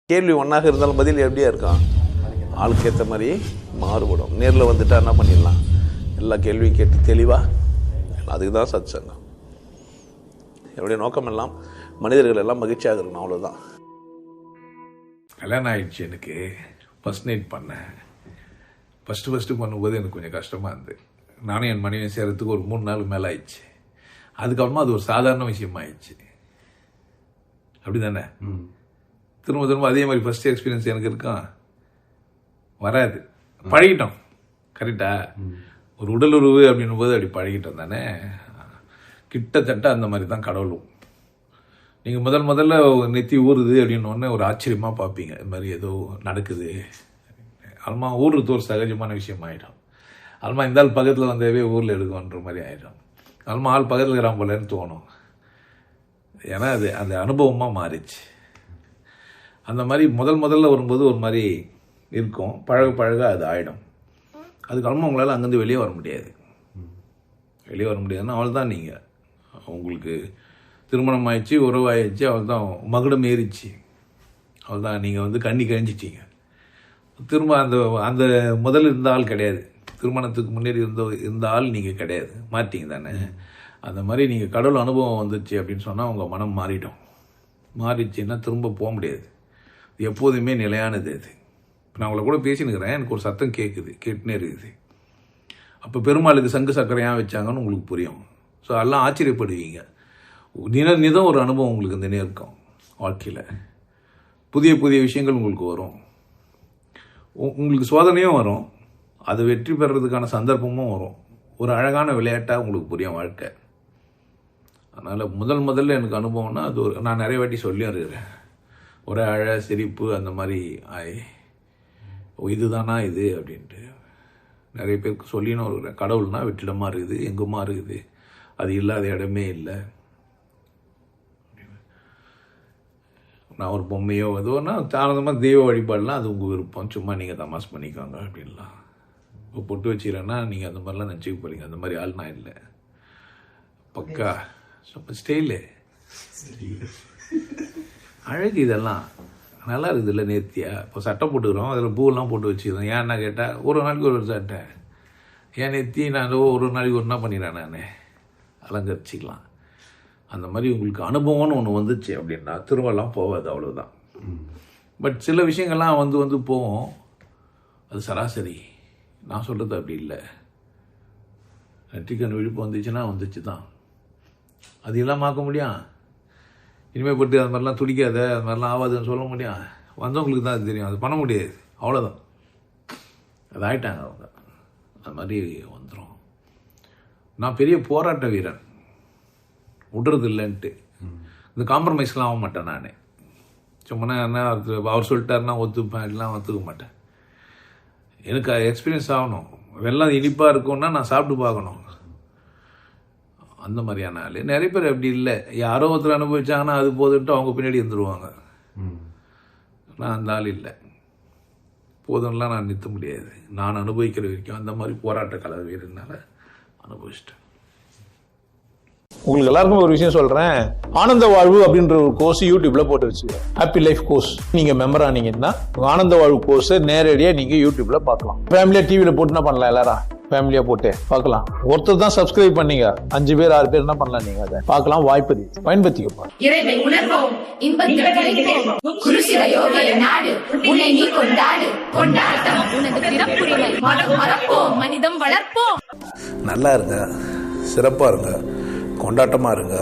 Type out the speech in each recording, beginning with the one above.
கேள்வி ஒன்றாக இருந்தாலும் பதில் எப்படியா இருக்கும், ஆளுக்கு ஏற்ற மாதிரி மாறுபடும். நேரில் வந்துட்டா என்ன பண்ணிடலாம், எல்லா கேள்வியும் கேட்டு தெளிவாக, அதுக்கு தான் சத் சங்கம். என்னுடைய நோக்கம் எல்லாம் மனிதர்கள் எல்லாம் மகிழ்ச்சியாக இருக்கணும், அவ்வளோதான். கல்யாணம் ஆயிடுச்சு. எனக்கு ஃபர்ஸ்ட் நைட் பண்ணேன். ஃபஸ்ட்டு பண்ணும்போது எனக்கு கொஞ்சம் கஷ்டமாக இருந்தது. நானும் என் மனைவியை சேர்கிறதுக்கு ஒரு 3 நாள் மேலே ஆயிடுச்சு. அதுக்கப்புறமா அது ஒரு சாதாரண விஷயம் ஆயிடுச்சு. அப்படி தானே? திரும்ப அதே மாதிரி ஃபர்ஸ்ட் எக்ஸ்பீரியன்ஸ் எனக்கு இருக்கும், வராது. பழகிட்டோம். கரெக்டா? ஒரு உடலுறவு அப்படின்னும் போது அப்படி பழகிட்டோம் தானே. கிட்டத்தட்ட அந்த மாதிரி தான் கடவுளும். நீங்கள் முதல்ல நெத்தி ஊறுது அப்படின்னு ஒரு ஆச்சரியமாக பார்ப்பீங்க. இது மாதிரி ஏதோ நடக்குது. அல்மா ஊறுறது ஒரு சகஜமான விஷயம் ஆகிடும். அல்மா இந்த ஆள் பக்கத்தில் வந்தவே ஊரில் எடுக்கணுன்ற மாதிரி ஆகிடும். அல்மா ஆள் பக்கத்தில் இருக்கிறான் போலன்னு தோணும். ஏன்னா அது அந்த அனுபவமாக மாறிச்சு. அந்த மாதிரி முதல்ல வரும்போது ஒரு மாதிரி இருக்கும். பழக அது ஆகிடும். அதுக்கப்புறமா உங்களால் அங்கேருந்து வெளியே வர முடியாது. வெளியே வர முடியாதுன்னா அவள் தான். நீங்கள் உங்களுக்கு திருமணம் ஆயிடுச்சு, உறவாயிடுச்சு, அவள் தான் மகுடம் ஏறிச்சு, அவள் தான். நீங்கள் கண்ணி கழிஞ்சிட்டீங்க. திரும்ப அந்த முதல்ல இருந்த ஆள் கிடையாது. திருமணத்துக்கு முன்னேறி இருந்த ஆள் நீங்கள் கிடையாது. மாற்றிங்க தானே. அந்த மாதிரி நீங்கள் கடவுள் அனுபவம் வந்துச்சு அப்படின்னு சொன்னால் உங்கள் மனம் மாறிடுச்சுன்னா திரும்ப போக முடியாது. எப்போதுமே நிலையானது அது. நான் உங்களை கூட பேசினுக்கிறேன், எனக்கு ஒரு சத்தம் கேட்டுனே இருக்குது. அப்போ பெருமாளுக்கு சங்கு சக்கரையாக வச்சாங்கன்னு உங்களுக்கு புரியும். ஸோ எல்லாம் ஆச்சரியப்படுவீங்க. நிதம் ஒரு அனுபவம் உங்களுக்கு இந்த இருக்கும். வாழ்க்கையில் புதிய விஷயங்கள் உங்களுக்கு வரும். உங்களுக்கு சோதனையும் வரும். அது வெற்றி பெறதுக்கான சந்தர்ப்பமும் வரும். ஒரு அழகான விளையாட்டாக உங்களுக்கு புரியும் வாழ்க்கை. அதனால் முதல்ல எனக்கு அனுபவம்னா அது நான் நிறைய வாட்டி சொல்லியும் இருக்கிறேன். ஒரு சிரிப்பு அந்த மாதிரி இதுதானா இது அப்படின்ட்டு நிறைய பேருக்கு சொல்லின்னு இருக்கிறேன். கடவுள்னா வெற்றிடமாக இருக்குது, எங்குமா இருக்குது, அது இல்லாத இடமே இல்லை. நான் ஒரு பொம்மையோ எதுவோன்னா தாராளமாக தெய்வ வழிபாடலாம் அது உங்கள் விருப்பம், சும்மா நீங்கள் தமாஸ் பண்ணிக்கோங்க அப்படின்லாம். இப்போ பொட்டு வச்சுக்கிறேன்னா நீங்கள் அந்த மாதிரிலாம் நினச்சிக்க போகிறீங்க. அந்த மாதிரி ஆள் நான் இல்லை. பக்கா ரொம்ப ஸ்டைலு, அழகு, இதெல்லாம் நல்லா இருக்குது. இல்லை நேர்த்தியா இப்போ சட்டை போட்டுக்கிறோம், அதில் பூவெல்லாம் போட்டு வச்சுக்கிறோம். ஏன்னா கேட்டால் ஒரு நாளைக்கு ஒரு சட்டை, ஏன் நேர்த்தி நான் ஒரு நாளைக்கு ஒரு நாள் பண்ணிடுறேன், நான் அலங்கரிச்சிக்கலாம். அந்த மாதிரி உங்களுக்கு அனுபவம்னு ஒன்று வந்துச்சு அப்படின்னா திரும்பலாம் போகாது, அவ்வளோதான். பட் சில விஷயங்கள்லாம் வந்து போகும். அது சராசரி. நான் சொல்கிறது அப்படி இல்லை. நெற்றிக்கண் விழிப்பு வந்துச்சு தான். அது இல்லாமல் ஆக்க முடியும். இனிமேல் பட்டு அது மாதிரிலாம் துடிக்காத, அது மாதிரிலாம் ஆகாதுன்னு சொல்ல முடியும். வந்தவங்களுக்கு தான் அது தெரியும். அது பண்ண முடியாது, அவ்வளோதான். அது ஆயிட்டாங்க அவங்க. அது மாதிரி வந்துடும். நான் பெரிய போராட்ட வீரன், விடுறது இல்லைன்ட்டு. இந்த காம்ப்ரமைஸ்லாம் ஆக மாட்டேன் நான். சும்மா என்ன அவர் சொல்லிட்டாருன்னா ஒத்துப்பேன், எல்லாம் ஒத்துக்க மாட்டேன். எனக்கு எக்ஸ்பீரியன்ஸ் ஆகணும். வெள்ளம் இனிப்பாக இருக்கும்னா நான் சாப்பிட்டு பார்க்கணும். அந்த மாதிரியான ஆள் நிறைய பேர் அப்படி இல்லை. யாரோ ஒருத்தர் அனுபவிச்சாங்கன்னா அது போதுன்ட்டு அவங்க பின்னாடி இருந்துருவாங்க. நான் அந்த ஆள் இல்லை. போதும்லாம் நான் நிறுத்த முடியாது. நான் அனுபவிக்கிற வரைக்கும் அந்த மாதிரி போராட்ட கலை வீரனால அனுபவிச்சிட்டேன். உங்களுக்கு எல்லாருக்கும் ஒரு விஷயம் சொல்றேன். ஆனந்த வாழ்வு அப்படின்ற ஒரு கோர்ஸ் யூடியூப்ல போட்டு வச்சுக்கிறேன். Happy life course. நீங்க மெம்பர் ஆனீங்கன்னா ஆனந்த வாழ்வு கோர்ஸ் நேரடியா நீங்க யூடியூப்ல பார்க்கலாம். ஃபேமிலியா டிவில போட்டு என்ன பண்ணலாம், எல்லாரும் ஃபேமிலியா போட்டு பார்க்கலாம். ஒருத்தர் தான் சப்ஸ்கிரைப் பண்ணீங்க, 5 பேர் 6 பேர் என்ன பண்ணலாம், நீங்க அதை பார்க்கலாம். வாய்ப்பு பயன்படுத்திக்கப்பா. இறைவை உணர்வோம், இன்பத்தில் கிடைப்போம். குருசில யோகிய நாடு உன்னை நீ கொண்டாடு, கொண்டாட்டம் உனது பிறப்புரிமை. மதம் மறப்போம், மனிதம் வளர்ப்போம். நல்லா இருங்க, சிறப்பாக இருங்க, கொண்டாட்டமாக இருங்க.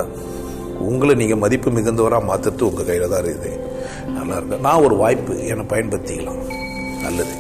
உங்களை நீங்கள் மதிப்பு மிகுந்தவராக மாற்றுறது உங்கள் கையில் தான் இருக்குது. நல்லா இருங்க. நான் ஒரு வாய்ப்பு என்னை பயன்படுத்திக்கலாம். நல்லது.